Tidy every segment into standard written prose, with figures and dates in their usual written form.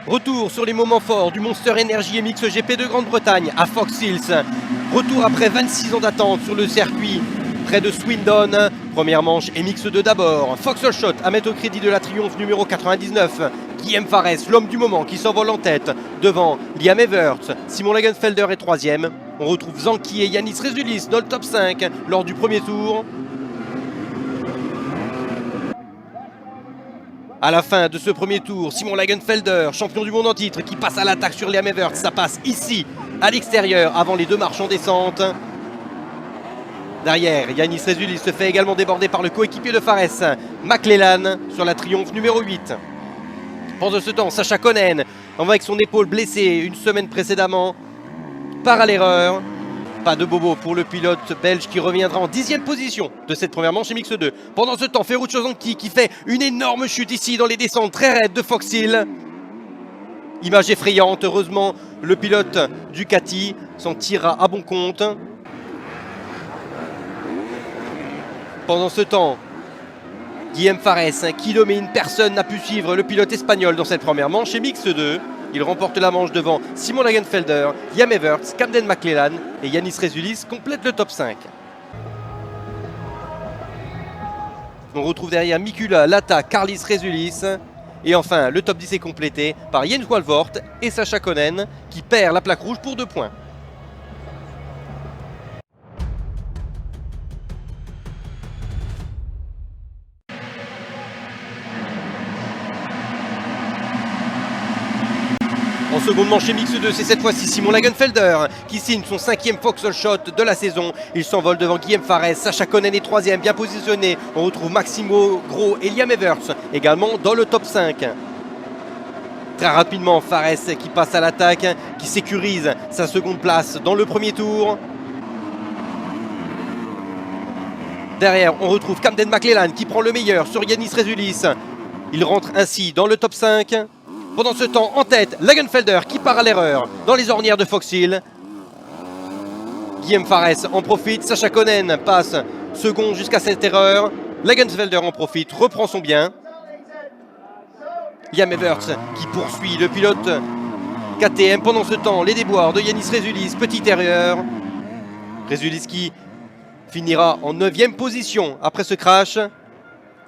Retour sur les moments forts du Monster Energy MX GP de Grande-Bretagne à Fox Hills. Retour après 26 ans d'attente sur le circuit près de Swindon. Première manche MX2 d'abord. Fox Shot à mettre au crédit de la triomphe numéro 99. Guillaume Farès, l'homme du moment qui s'envole en tête devant Liam Everts. Simon Lagenfelder est troisième. On retrouve Zanki et Yanis Rézulis dans le top 5 lors du premier tour. À la fin de ce premier tour, Simon Lagenfelder, champion du monde en titre, qui passe à l'attaque sur Liam Everts. Ça passe ici, à l'extérieur, avant les deux marches en descente. Derrière, Yanis Rézulis se fait également déborder par le coéquipier de Farès, McLellan, sur la triomphe numéro 8. Pendant ce temps, Sacha Konen, avec son épaule blessée une semaine précédemment, part à l'erreur. Pas de bobo pour le pilote belge qui reviendra en 10e position de cette première manche MX2. Pendant ce temps, Ferruccio Zanchi qui fait une énorme chute ici dans les descentes très raides de Fox Hill. Image effrayante, heureusement le pilote Ducati s'en tirera à bon compte. Pendant ce temps, Guillaume Farès qui domine, personne n'a pu suivre le pilote espagnol dans cette première manche MX2. Il remporte la manche devant Simon Lagenfelder, Liam Everts, Camden McLellan et Yanis Rézulis complète le top 5. On retrouve derrière Mikula, Lata, Carlis Rézulis. Et enfin, le top 10 est complété par Jens Walvort et Sacha Konen qui perd la plaque rouge pour 2 points. En seconde manche MX2, c'est cette fois-ci Simon Lagenfelder qui signe son 5e Fox Shot de la saison. Il s'envole devant Guillaume Farès, Sacha Konen est 3e, bien positionné. On retrouve Maximo Gros et Liam Everts également dans le top 5. Très rapidement, Farès qui passe à l'attaque, qui sécurise sa seconde place dans le premier tour. Derrière, on retrouve Camden McLellan qui prend le meilleur sur Yanis Rézulis. Il rentre ainsi dans le top 5. Pendant ce temps, en tête, Lagenfelder qui part à l'erreur dans les ornières de Fox Hill. Guillaume Farès en profite, Sacha Konen passe second jusqu'à cette erreur. Lagenfelder en profite, reprend son bien. Liam Everts qui poursuit le pilote KTM. Pendant ce temps, les déboires de Yanis Rézulis, petite erreur. Rézulis qui finira en 9e position après ce crash.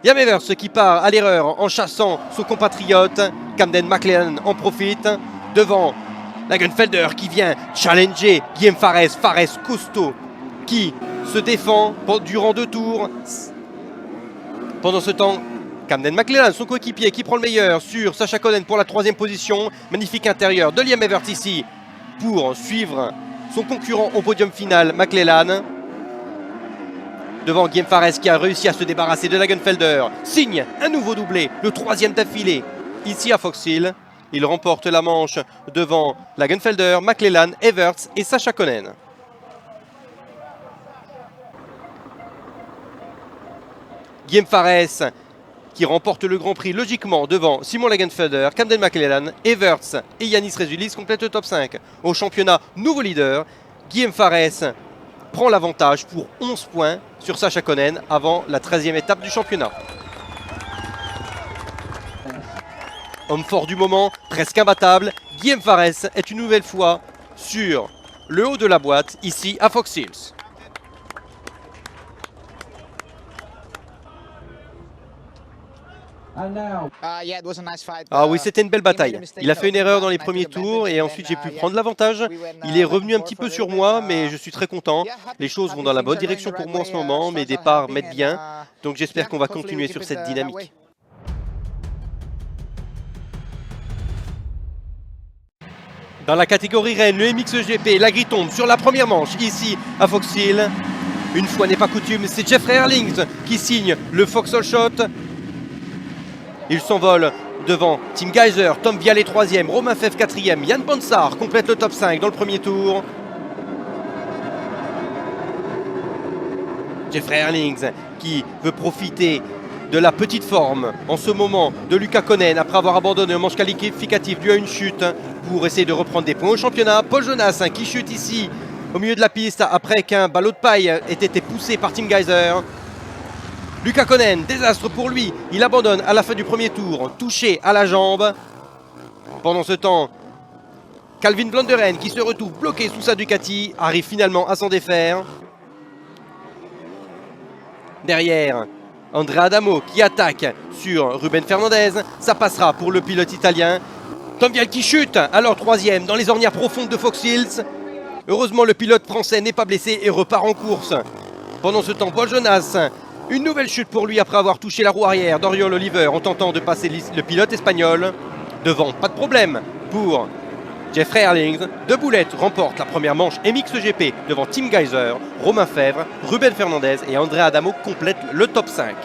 Liam Everts qui part à l'erreur en chassant son compatriote. Camden McLellan en profite devant Lagenfelder qui vient challenger Guillaume Farès. Farès costaud qui se défend durant 2 tours. Pendant ce temps, Camden McLellan, son coéquipier qui prend le meilleur sur Sacha Konen pour la 3e position. Magnifique intérieur de Liam Everts ici pour suivre son concurrent au podium final, McLellan. Devant Guillaume Farès qui a réussi à se débarrasser de Lagenfelder. Signe un nouveau doublé, le 3e d'affilée. Ici à Fox Hill, il remporte la manche devant Lagenfelder, McLellan, Everts et Sacha Konen. Guillaume Farès qui remporte le Grand Prix logiquement devant Simon Lagenfelder, Camden McLellan, Everts et Yanis Rézulis complète le top 5. Au championnat, nouveau leader, Guillaume Farès prend l'avantage pour 11 points sur Sacha Konen avant la 13e étape du championnat. Homme fort du moment, presque imbattable, Guillaume Farès est une nouvelle fois sur le haut de la boîte, ici à Fox Hills. Ah oui, c'était une belle bataille. Il a fait une erreur dans les premiers tours et ensuite j'ai pu prendre l'avantage. Il est revenu un petit peu sur moi, mais je suis très content. Les choses vont dans la bonne direction pour moi en ce moment. Mes départs m'aident bien, donc j'espère qu'on va continuer sur cette dynamique. Dans la catégorie Rennes, le MXGP, la grille tombe sur la première manche, ici à Fox Hill. Une fois n'est pas coutume, c'est Jeffrey Herlings qui signe le Fox Shot. Il s'envole devant Tim Geiser, Tom Vialet 3e, Romain Fèvre 4e, Yann Bonsard complète le top 5 dans le premier tour. Jeffrey Herlings qui veut profiter de la petite forme en ce moment de Luca Konen après avoir abandonné un manche qualificatif dû à une chute pour essayer de reprendre des points au championnat. Paul Jonas qui chute ici au milieu de la piste après qu'un ballot de paille ait été poussé par Tim Geiser. Luca Konen, désastre pour lui, il abandonne à la fin du premier tour, touché à la jambe. Pendant ce temps, Calvin Vlanderen, qui se retrouve bloqué sous sa Ducati, arrive finalement à s'en défaire. Derrière, Andrea Adamo qui attaque sur Ruben Fernandez. Ça passera pour le pilote italien. Tom Vial qui chute, alors troisième dans les ornières profondes de Fox Hills. Heureusement, le pilote français n'est pas blessé et repart en course. Pendant ce temps, Paul Jonas, une nouvelle chute pour lui après avoir touché la roue arrière d'Oriol Oliver en tentant de passer le pilote espagnol. Devant, pas de problème pour Jeffrey Herlings. De Boulette remporte la première manche MXGP devant Tim Geiser, Romain Fèvre, Ruben Fernandez et Andrea Adamo complètent le top 5.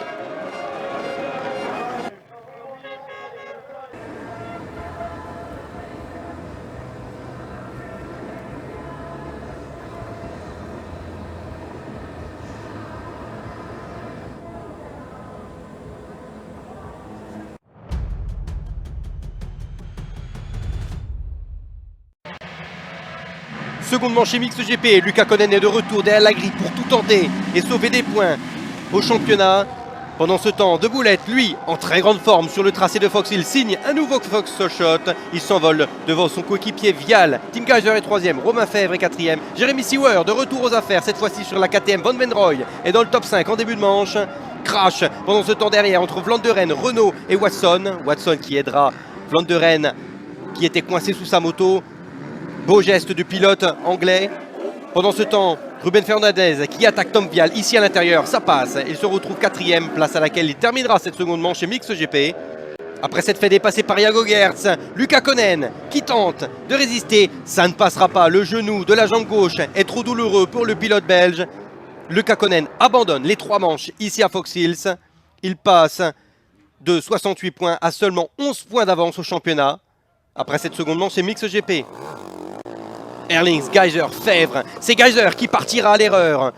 Seconde manche MXGP, Luca Konen est de retour derrière la grille pour tout tenter et sauver des points au championnat. Pendant ce temps, De Boulette, lui, en très grande forme sur le tracé de Fox Hill, signe un nouveau Fox Shot. Il s'envole devant son coéquipier Vial. Tim Geiser est troisième, Romain Fèvre est quatrième. Jérémy Sewer de retour aux affaires, cette fois-ci sur la KTM Van Venrooy est dans le top 5 en début de manche. Crash pendant ce temps derrière entre Vlanderen, Renault et Watson. Watson qui aidera Vlanderen qui était coincé sous sa moto. Beau geste du pilote anglais. Pendant ce temps, Ruben Fernandez qui attaque Tom Vial ici à l'intérieur, ça passe. Il se retrouve quatrième, place à laquelle il terminera cette seconde manche MXGP. Après s'être fait dépasser par Jago Geerts, Luca Konen qui tente de résister, ça ne passera pas. Le genou de la jambe gauche est trop douloureux pour le pilote belge. Luca Konen abandonne les 3 manches ici à Fox Hills. Il passe de 68 points à seulement 11 points d'avance au championnat. Après cette seconde manche MXGP. Herlings, Geiser, Fèvre. C'est Geiser qui partira à l'erreur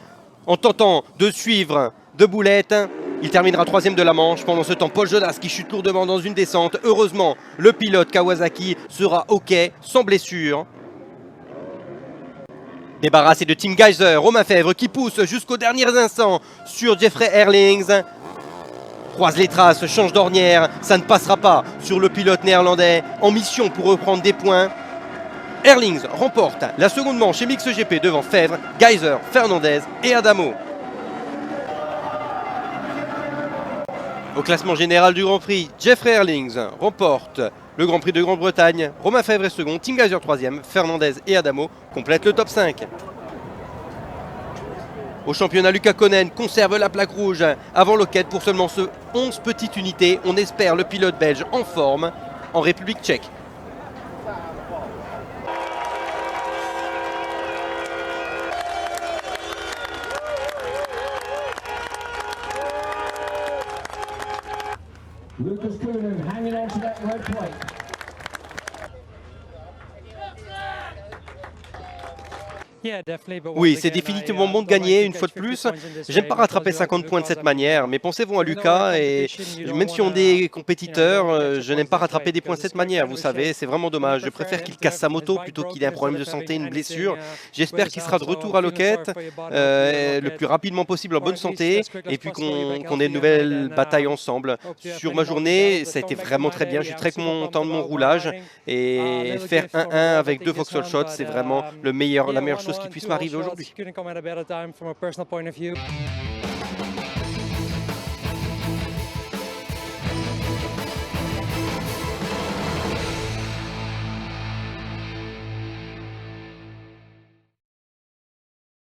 en tentant de suivre De Boulette. Il terminera troisième de la manche. Pendant ce temps, Paul Jonas qui chute lourdement dans une descente. Heureusement, le pilote Kawasaki sera OK, sans blessure. Débarrassé de Tim Geiser, Romain Fèvre qui pousse jusqu'aux derniers instants sur Jeffrey Herlings. Croise les traces, change d'ornière. Ça ne passera pas sur le pilote néerlandais en mission pour reprendre des points. Herlings remporte la seconde manche MXGP devant Fèvre, Geiser, Fernandez et Adamo. Au classement général du Grand Prix, Jeffrey Herlings remporte le Grand Prix de Grande-Bretagne. Romain Fèvre est second, Tim Geiser troisième, Fernandez et Adamo complètent le top 5. Au championnat, Luca Konen conserve la plaque rouge avant Loket pour seulement 11 petites unités. On espère le pilote belge en forme en République tchèque. Lucas Koenen hanging on to that red plate. Oui, c'est définitivement bon de gagner une fois de plus. J'aime pas rattraper 50 points de cette manière, mais pensez-vous à Lucas, et même si on est compétiteur, je n'aime pas rattraper des points de cette manière, vous savez, c'est vraiment dommage. Je préfère qu'il casse sa moto plutôt qu'il ait un problème de santé, une blessure. J'espère qu'il sera de retour à Loket le plus rapidement possible en bonne santé, et puis qu'on ait une nouvelle bataille ensemble. Sur ma journée, ça a été vraiment très bien, je suis très content de mon roulage, et faire 1-1 avec 2 Vauxhall Shots, c'est vraiment la meilleure chose qui puisse m'arriver aujourd'hui.